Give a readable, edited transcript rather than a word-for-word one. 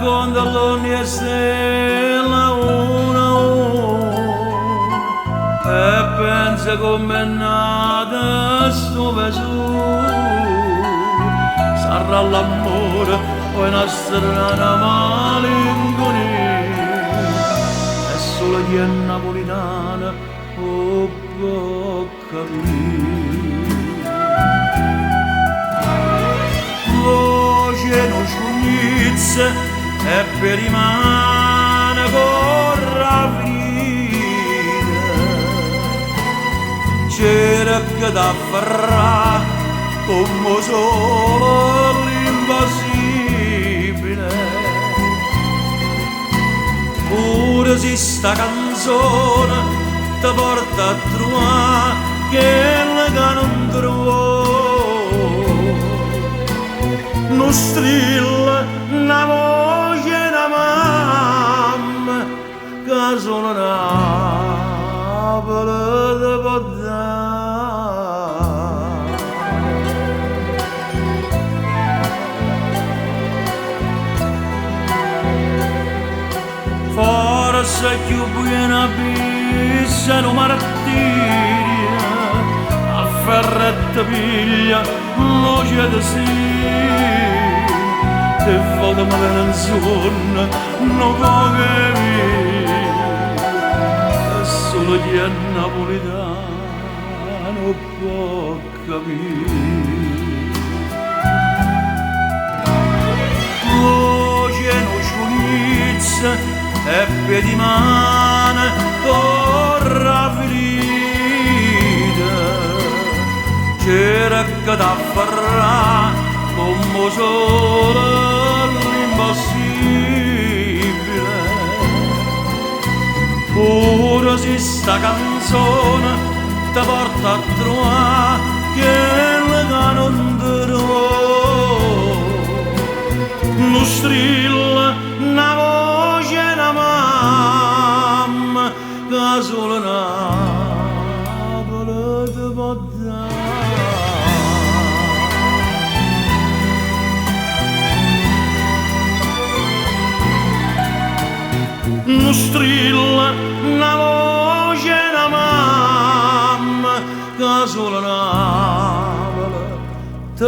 con dall'ogni e stella una e pensa com'è nata sto Vesù. Sarà l'amore o una strana malinconia, è solo chi è napolitana o può capire. Voce non scugnizza e per rimane corra finire, c'era che t'afferrà come solo l'impossibile. Pure se sta canzone ti porta a trovare quella che non trovo, non strilla una voce una mamma che solo Napoli ti può dare. Forse più buona bissa no martiria, afferretta piglia voce di sì, e volta ma viene in sonno non può capire, e solo chi è napolitano può capire. Voce non sciunizza e piedi mano corra finita, c'era che t'afferrà come solo l'impossibile. Ora se sta canzone ti porta a trovare quella che non trovo, non strilla una voce una mamma che solo Napoli ti può dare. Non strilla una voce una mamma che solo Napoli ti